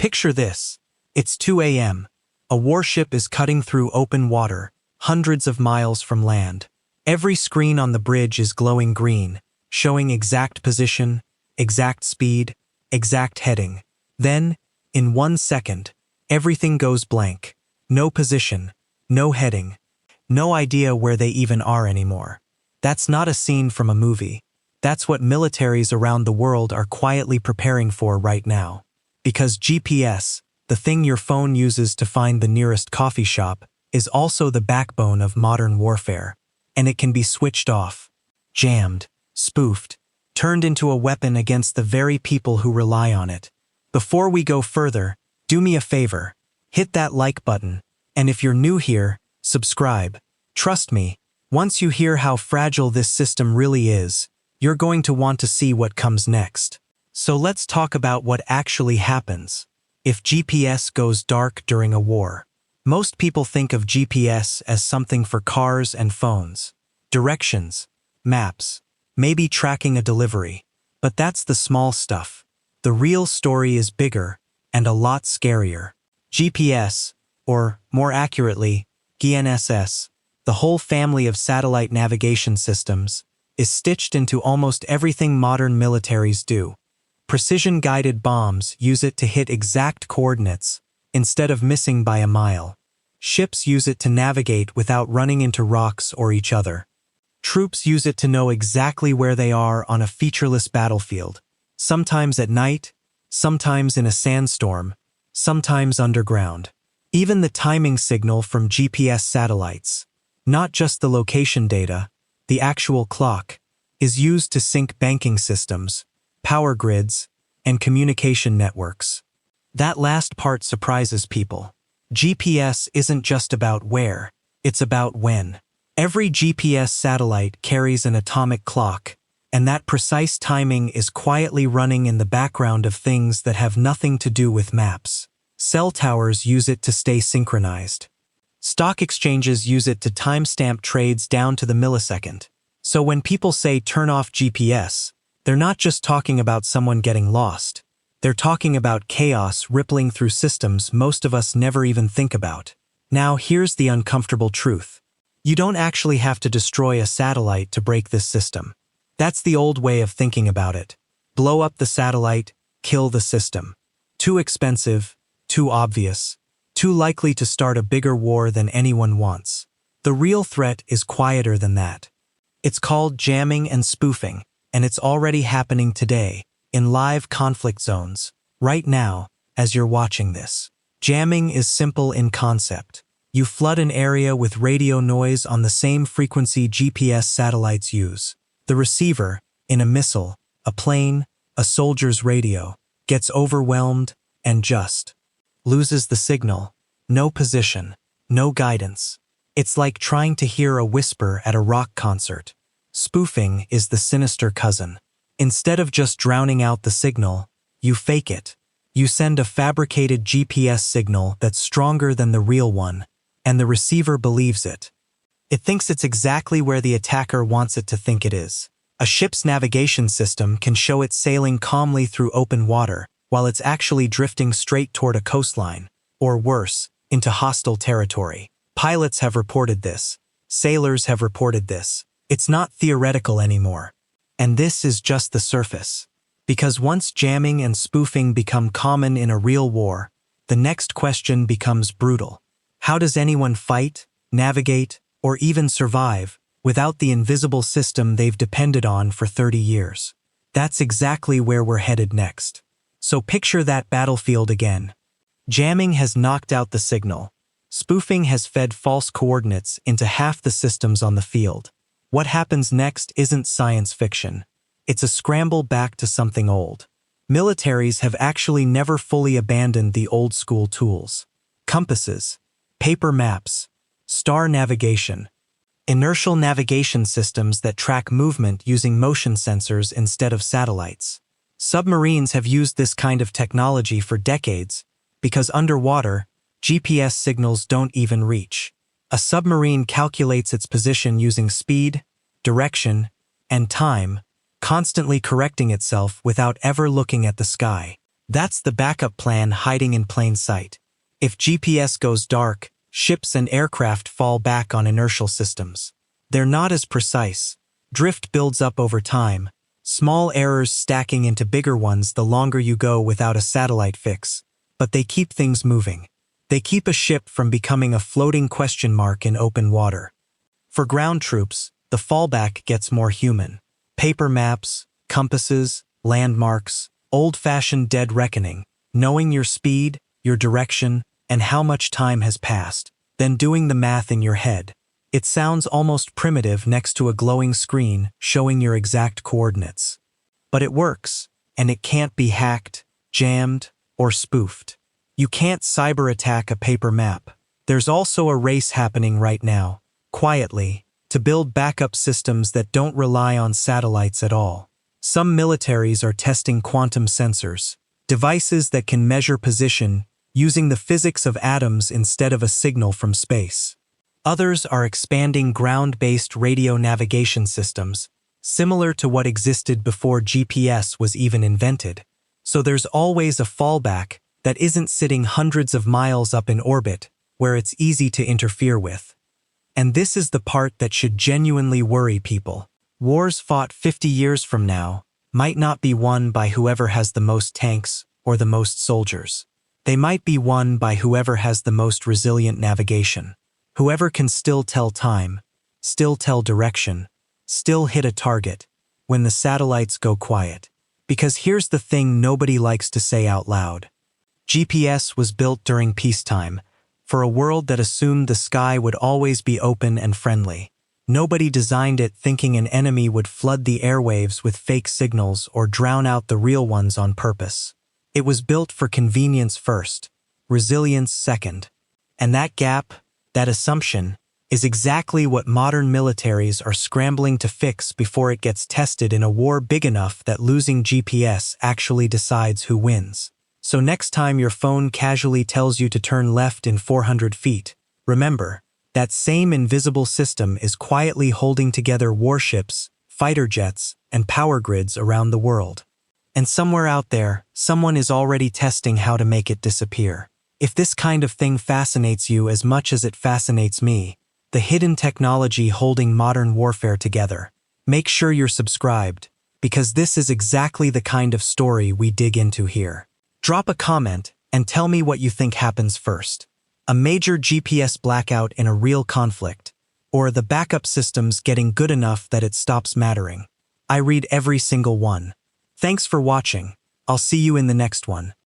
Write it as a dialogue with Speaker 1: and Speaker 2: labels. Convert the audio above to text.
Speaker 1: Picture this. It's 2 a.m. A warship is cutting through open water, hundreds of miles from land. Every screen on the bridge is glowing green, showing exact position, exact speed, exact heading. Then, in 1 second, everything goes blank. No position, no heading, no idea where they even are anymore. That's not a scene from a movie. That's what militaries around the world are quietly preparing for right now. Because GPS, the thing your phone uses to find the nearest coffee shop, is also the backbone of modern warfare, and it can be switched off, jammed, spoofed, turned into a weapon against the very people who rely on it. Before we go further, do me a favor, hit that like button, and if you're new here, subscribe. Trust me, once you hear how fragile this system really is, you're going to want to see what comes next. So let's talk about what actually happens if GPS goes dark during a war. Most people think of GPS as something for cars and phones, directions, maps, maybe tracking a delivery. But that's the small stuff. The real story is bigger and a lot scarier. GPS, or more accurately, GNSS, the whole family of satellite navigation systems, is stitched into almost everything modern militaries do. Precision-guided bombs use it to hit exact coordinates, instead of missing by a mile. Ships use it to navigate without running into rocks or each other. Troops use it to know exactly where they are on a featureless battlefield, sometimes at night, sometimes in a sandstorm, sometimes underground. Even the timing signal from GPS satellites, not just the location data, the actual clock, is used to sync banking systems, power grids, and communication networks. That last part surprises people. GPS isn't just about where, it's about when. Every GPS satellite carries an atomic clock, and that precise timing is quietly running in the background of things that have nothing to do with maps. Cell towers use it to stay synchronized. Stock exchanges use it to timestamp trades down to the millisecond. So when people say turn off GPS, they're not just talking about someone getting lost. They're talking about chaos rippling through systems most of us never even think about. Now here's the uncomfortable truth. You don't actually have to destroy a satellite to break this system. That's the old way of thinking about it. Blow up the satellite, kill the system. Too expensive, too obvious, too likely to start a bigger war than anyone wants. The real threat is quieter than that. It's called jamming and spoofing, and it's already happening today, in live conflict zones, right now, as you're watching this. Jamming is simple in concept. You flood an area with radio noise on the same frequency GPS satellites use. The receiver, in a missile, a plane, a soldier's radio, gets overwhelmed and just loses the signal. No position, no guidance. It's like trying to hear a whisper at a rock concert. Spoofing is the sinister cousin. Instead of just drowning out the signal, you fake it. You send a fabricated GPS signal that's stronger than the real one, and the receiver believes it. It thinks it's exactly where the attacker wants it to think it is. A ship's navigation system can show it sailing calmly through open water, while it's actually drifting straight toward a coastline, or worse, into hostile territory. Pilots have reported this. Sailors have reported this. It's not theoretical anymore. And this is just the surface. Because once jamming and spoofing become common in a real war, the next question becomes brutal. How does anyone fight, navigate, or even survive without the invisible system they've depended on for 30 years? That's exactly where we're headed next. So picture that battlefield again. Jamming has knocked out the signal. Spoofing has fed false coordinates into half the systems on the field. What happens next isn't science fiction. It's a scramble back to something old. Militaries have actually never fully abandoned the old-school tools. Compasses, paper maps, star navigation, inertial navigation systems that track movement using motion sensors instead of satellites. Submarines have used this kind of technology for decades because underwater, GPS signals don't even reach. A submarine calculates its position using speed, direction, and time, constantly correcting itself without ever looking at the sky. That's the backup plan hiding in plain sight. If GPS goes dark, ships and aircraft fall back on inertial systems. They're not as precise. Drift builds up over time, small errors stacking into bigger ones the longer you go without a satellite fix. But they keep things moving. They keep a ship from becoming a floating question mark in open water. For ground troops, the fallback gets more human. Paper maps, compasses, landmarks, old-fashioned dead reckoning, knowing your speed, your direction, and how much time has passed, then doing the math in your head. It sounds almost primitive next to a glowing screen showing your exact coordinates. But it works, and it can't be hacked, jammed, or spoofed. You can't cyber-attack a paper map. There's also a race happening right now, quietly, to build backup systems that don't rely on satellites at all. Some militaries are testing quantum sensors, devices that can measure position using the physics of atoms instead of a signal from space. Others are expanding ground-based radio navigation systems, similar to what existed before GPS was even invented. So there's always a fallback that isn't sitting hundreds of miles up in orbit, where it's easy to interfere with. And this is the part that should genuinely worry people. Wars fought 50 years from now might not be won by whoever has the most tanks or the most soldiers. They might be won by whoever has the most resilient navigation. Whoever can still tell time, still tell direction, still hit a target when the satellites go quiet. Because here's the thing nobody likes to say out loud. GPS was built during peacetime, for a world that assumed the sky would always be open and friendly. Nobody designed it thinking an enemy would flood the airwaves with fake signals or drown out the real ones on purpose. It was built for convenience first, resilience second. And that gap, that assumption, is exactly what modern militaries are scrambling to fix before it gets tested in a war big enough that losing GPS actually decides who wins. So next time your phone casually tells you to turn left in 400 feet, remember, that same invisible system is quietly holding together warships, fighter jets, and power grids around the world. And somewhere out there, someone is already testing how to make it disappear. If this kind of thing fascinates you as much as it fascinates me, the hidden technology holding modern warfare together, make sure you're subscribed, because this is exactly the kind of story we dig into here. Drop a comment and tell me what you think happens first. A major GPS blackout in a real conflict, or the backup systems getting good enough that it stops mattering. I read every single one. Thanks for watching. I'll see you in the next one.